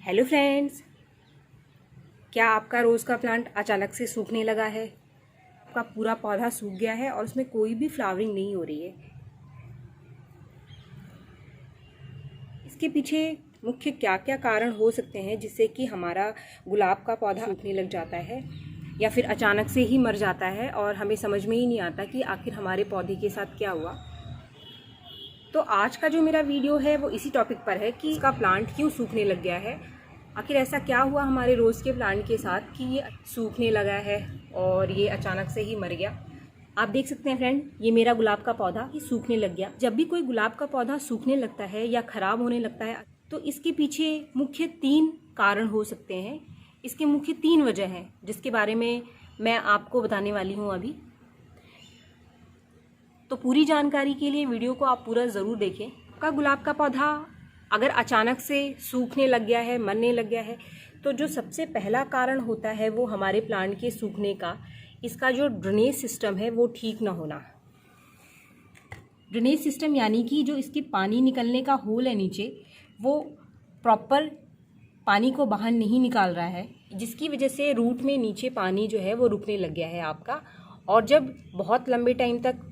Hello friends, क्या आपका रोज़ का प्लांट अचानक से सूखने लगा है? आपका पूरा पौधा सूख गया है और उसमें कोई भी फ्लावरिंग नहीं हो रही है। इसके पीछे मुख्य क्या क्या कारण हो सकते हैं जिससे कि हमारा गुलाब का पौधा सूखने लग जाता है या फिर अचानक से ही मर जाता है और हमें समझ में ही नहीं आता कि आखिर हमारे पौधे के साथ क्या हुआ। तो आज का जो मेरा वीडियो है वो इसी टॉपिक पर है कि इसका प्लांट क्यों सूखने लग गया है। आखिर ऐसा क्या हुआ हमारे रोज़ के प्लांट के साथ कि ये सूखने लगा है और ये अचानक से ही मर गया। आप देख सकते हैं फ्रेंड, ये मेरा गुलाब का पौधा ही सूखने लग गया। जब भी कोई गुलाब का पौधा सूखने लगता है या ख़राब होने लगता है तो इसके पीछे मुख्य 3 कारण हो सकते हैं। इसके मुख्य 3 वजह हैं जिसके बारे में मैं आपको बताने वाली हूँ अभी। तो पूरी जानकारी के लिए वीडियो को आप पूरा ज़रूर देखें। आपका गुलाब का पौधा अगर अचानक से सूखने लग गया है, मरने लग गया है, तो जो सबसे पहला कारण होता है वो हमारे प्लांट के सूखने का, इसका जो ड्रेनेज सिस्टम है वो ठीक ना होना। ड्रेनेज सिस्टम यानी कि जो इसके पानी निकलने का होल है नीचे, वो प्रॉपर पानी को बाहर नहीं निकाल रहा है, जिसकी वजह से रूट में नीचे पानी जो है वो रुकने लग गया है आपका। और जब बहुत लंबे टाइम तक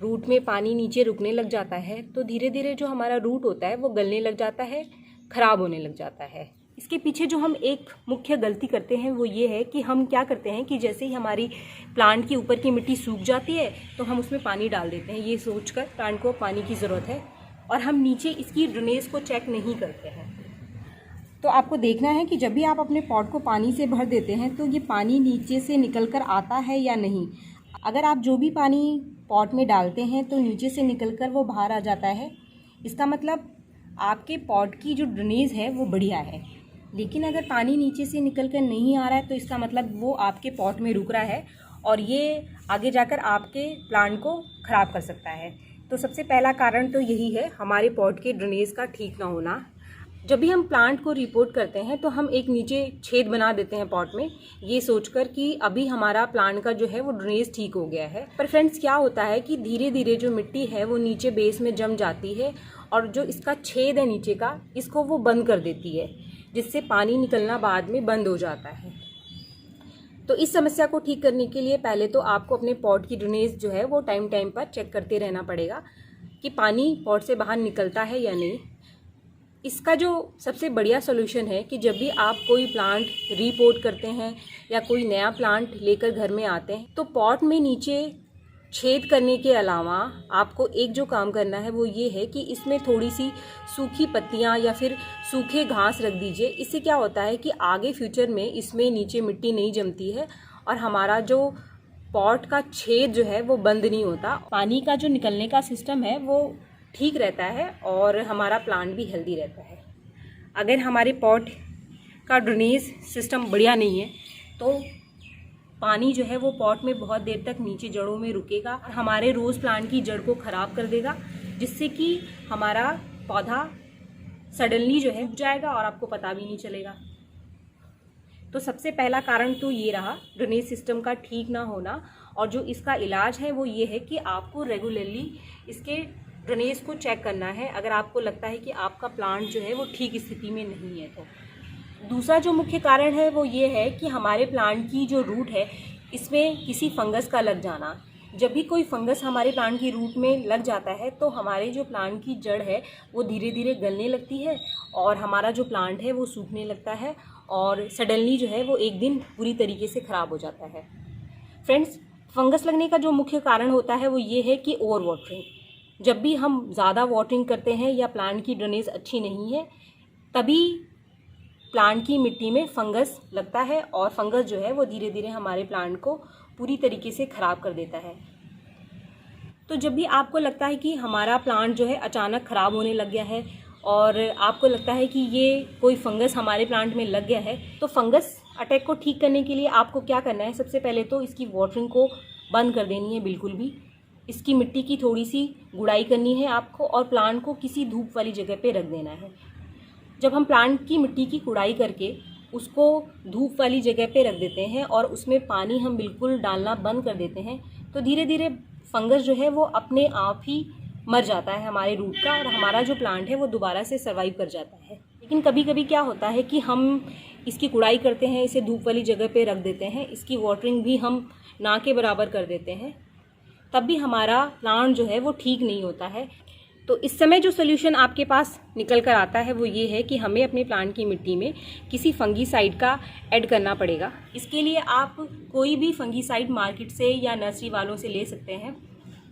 रूट में पानी नीचे रुकने लग जाता है तो धीरे धीरे जो हमारा रूट होता है वो गलने लग जाता है, ख़राब होने लग जाता है। इसके पीछे जो हम एक मुख्य गलती करते हैं वो ये है कि हम क्या करते हैं कि जैसे ही हमारी प्लांट के ऊपर की मिट्टी सूख जाती है तो हम उसमें पानी डाल देते हैं, ये सोचकर प्लांट को पानी की ज़रूरत है, और हम नीचे इसकी ड्रेनेज को चेक नहीं करते हैं। तो आपको देखना है कि जब भी आप अपने पॉट को पानी से भर देते हैं तो ये पानी नीचे से निकल कर आता है या नहीं। अगर आप जो भी पानी पॉट में डालते हैं तो नीचे से निकलकर वो बाहर आ जाता है, इसका मतलब आपके पॉट की जो ड्रेनेज है वो बढ़िया है। लेकिन अगर पानी नीचे से निकलकर नहीं आ रहा है तो इसका मतलब वो आपके पॉट में रुक रहा है और ये आगे जाकर आपके प्लांट को ख़राब कर सकता है। तो सबसे पहला कारण तो यही है, हमारे पॉट के ड्रेनेज का ठीक ना होना। जब भी हम प्लांट को रिपोर्ट करते हैं तो हम एक नीचे छेद बना देते हैं पॉट में, ये सोचकर कि अभी हमारा प्लांट का जो है वो ड्रेनेज ठीक हो गया है। पर फ्रेंड्स, क्या होता है कि धीरे धीरे जो मिट्टी है वो नीचे बेस में जम जाती है और जो इसका छेद है नीचे का, इसको वो बंद कर देती है, जिससे पानी निकलना बाद में बंद हो जाता है। तो इस समस्या को ठीक करने के लिए पहले तो आपको अपने पॉट की ड्रेनेज जो है वो टाइम टाइम पर चेक करते रहना पड़ेगा कि पानी पॉट से बाहर निकलता है या नहीं। इसका जो सबसे बढ़िया सॉल्यूशन है कि जब भी आप कोई प्लांट रीपोर्ट करते हैं या कोई नया प्लांट लेकर घर में आते हैं तो पॉट में नीचे छेद करने के अलावा आपको एक जो काम करना है वो ये है कि इसमें थोड़ी सी सूखी पत्तियां या फिर सूखे घास रख दीजिए। इससे क्या होता है कि आगे फ्यूचर में इसमें नीचे मिट्टी नहीं जमती है और हमारा जो पॉट का छेद जो है वो बंद नहीं होता, पानी का जो निकलने का सिस्टम है वो ठीक रहता है और हमारा प्लांट भी हेल्दी रहता है। अगर हमारे पॉट का ड्रेनेज सिस्टम बढ़िया नहीं है तो पानी जो है वो पॉट में बहुत देर तक नीचे जड़ों में रुकेगा और हमारे रोज़ प्लांट की जड़ को ख़राब कर देगा, जिससे कि हमारा पौधा सडनली जो है उग जाएगा और आपको पता भी नहीं चलेगा। तो सबसे पहला कारण तो ये रहा, ड्रेनेज सिस्टम का ठीक ना होना। और जो इसका इलाज है वो ये है कि आपको रेगुलरली इसके ड्रेनेज को चेक करना है अगर आपको लगता है कि आपका प्लांट जो है वो ठीक स्थिति में नहीं है। तो दूसरा जो मुख्य कारण है वो ये है कि हमारे प्लांट की जो रूट है इसमें किसी फंगस का लग जाना। जब भी कोई फंगस हमारे प्लांट की रूट में लग जाता है तो हमारे जो प्लांट की जड़ है वो धीरे धीरे गलने लगती है और हमारा जो प्लांट है वो सूखने लगता है और सडनली जो है वो एक दिन पूरी तरीके से ख़राब हो जाता है। फ्रेंड्स, फंगस लगने का जो मुख्य कारण होता है वो ये है कि ओवर वाटरिंग। जब भी हम ज़्यादा वाटरिंग करते हैं या प्लांट की ड्रेनेज अच्छी नहीं है तभी प्लांट की मिट्टी में फंगस लगता है और फंगस जो है वो धीरे धीरे हमारे प्लांट को पूरी तरीके से ख़राब कर देता है। तो जब भी आपको लगता है कि हमारा प्लांट जो है अचानक ख़राब होने लग गया है और आपको लगता है कि ये कोई फंगस हमारे प्लांट में लग गया है, तो फंगस अटैक को ठीक करने के लिए आपको क्या करना है, सबसे पहले तो इसकी वाटरिंग को बंद कर देनी है बिल्कुल भी। इसकी मिट्टी की थोड़ी सी गुड़ाई करनी है आपको और प्लांट को किसी धूप वाली जगह पे रख देना है। जब हम प्लांट की मिट्टी की गुड़ाई करके उसको धूप वाली जगह पे रख देते हैं और उसमें पानी हम बिल्कुल डालना बंद कर देते हैं तो धीरे धीरे फंगस जो है वो अपने आप ही मर जाता है हमारे रूट का और हमारा जो प्लांट है वो दोबारा से सर्वाइव कर जाता है। लेकिन कभी कभी क्या होता है कि हम इसकी गुड़ाई करते हैं, इसे धूप वाली जगह पे रख देते हैं, इसकी वाटरिंग भी हम ना के बराबर कर देते हैं, तब भी हमारा प्लांट जो है वो ठीक नहीं होता है। तो इस समय जो सोल्यूशन आपके पास निकल कर आता है वो ये है कि हमें अपने प्लांट की मिट्टी में किसी फंगीसाइड का ऐड करना पड़ेगा। इसके लिए आप कोई भी फंगीसाइड मार्केट से या नर्सरी वालों से ले सकते हैं,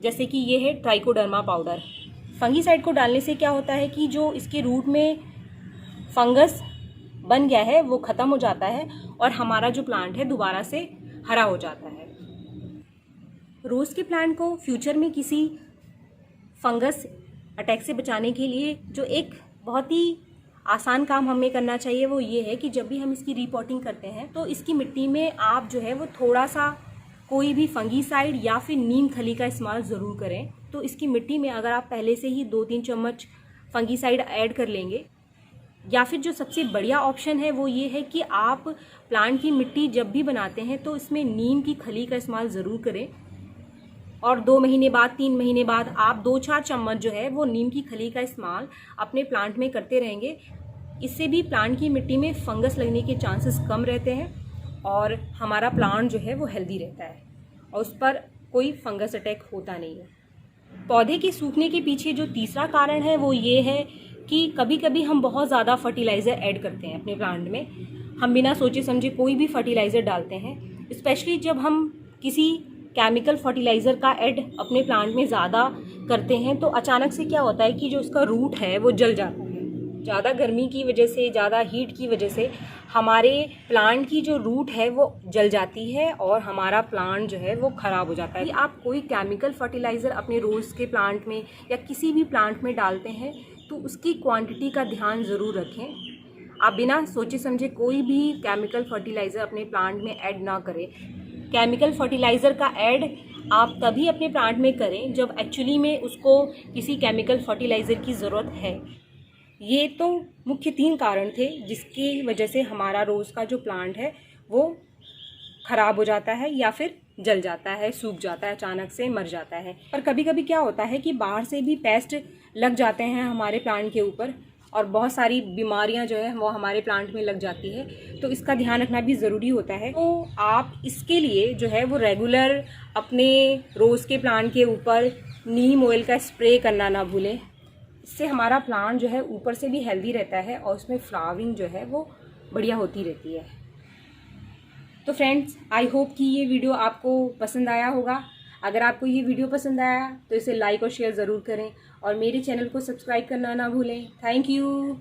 जैसे कि ये है ट्राइकोडर्मा पाउडर। फंगीसाइड को डालने से क्या होता है कि जो इसके रूट में फंगस बन गया है वो ख़त्म हो जाता है और हमारा जो प्लांट है दोबारा से हरा हो जाता है। रोज़ के प्लांट को फ्यूचर में किसी फंगस अटैक से बचाने के लिए जो एक बहुत ही आसान काम हमें करना चाहिए वो ये है कि जब भी हम इसकी रीपॉटिंग करते हैं तो इसकी मिट्टी में आप जो है वो थोड़ा सा कोई भी फंगीसाइड या फिर नीम खली का इस्तेमाल ज़रूर करें। तो इसकी मिट्टी में अगर आप पहले से ही 2-3 चम्मच फंगीसाइड ऐड कर लेंगे, या फिर जो सबसे बढ़िया ऑप्शन है वो ये है कि आप प्लांट की मिट्टी जब भी बनाते हैं तो इसमें नीम की खली का इस्तेमाल ज़रूर करें और 2 महीने बाद 3 महीने बाद आप 2-4 चम्मच जो है वो नीम की खली का इस्तेमाल अपने प्लांट में करते रहेंगे। इससे भी प्लांट की मिट्टी में फंगस लगने के चांसेस कम रहते हैं और हमारा प्लांट जो है वो हेल्दी रहता है और उस पर कोई फंगस अटैक होता नहीं है। पौधे के सूखने के पीछे जो तीसरा कारण है वो ये है कि कभी कभी हम बहुत ज़्यादा फर्टिलाइज़र ऐड करते हैं अपने प्लांट में। हम बिना सोचे समझे कोई भी फर्टिलाइज़र डालते हैं, स्पेशली जब हम किसी केमिकल फर्टिलाइज़र का ऐड अपने प्लांट में ज़्यादा करते हैं तो अचानक से क्या होता है कि जो उसका रूट है वो जल जाता है। ज़्यादा गर्मी की वजह से, ज़्यादा हीट की वजह से हमारे प्लांट की जो रूट है वो जल जाती है और हमारा प्लांट जो है वो ख़राब हो जाता है। आप कोई केमिकल फर्टिलाइज़र अपने रोज़ के प्लांट में या किसी भी प्लांट में डालते हैं तो उसकी क्वांटिटी का ध्यान ज़रूर रखें। आप बिना सोचे समझे कोई भी केमिकल फर्टिलाइज़र अपने प्लांट में ऐड ना करें। केमिकल फर्टिलाइज़र का ऐड आप तभी अपने प्लांट में करें जब एक्चुअली में उसको किसी केमिकल फर्टिलाइज़र की ज़रूरत है। ये तो मुख्य 3 कारण थे जिसकी वजह से हमारा रोज़ का जो प्लांट है वो ख़राब हो जाता है या फिर जल जाता है, सूख जाता है, अचानक से मर जाता है। पर कभी कभी क्या होता है कि बाहर से भी पेस्ट लग जाते हैं हमारे प्लांट के ऊपर और बहुत सारी बीमारियां जो है वो हमारे प्लांट में लग जाती है, तो इसका ध्यान रखना भी ज़रूरी होता है। तो आप इसके लिए जो है वो रेगुलर अपने रोज़ के प्लांट के ऊपर नीम ऑयल का स्प्रे करना ना भूलें। इससे हमारा प्लांट जो है ऊपर से भी हेल्दी रहता है और उसमें फ्लावरिंग जो है वो बढ़िया होती रहती है। तो फ्रेंड्स, आई होप कि ये वीडियो आपको पसंद आया होगा। अगर आपको ये वीडियो पसंद आया तो इसे लाइक और शेयर ज़रूर करें और मेरे चैनल को सब्सक्राइब करना ना भूलें। Thank you.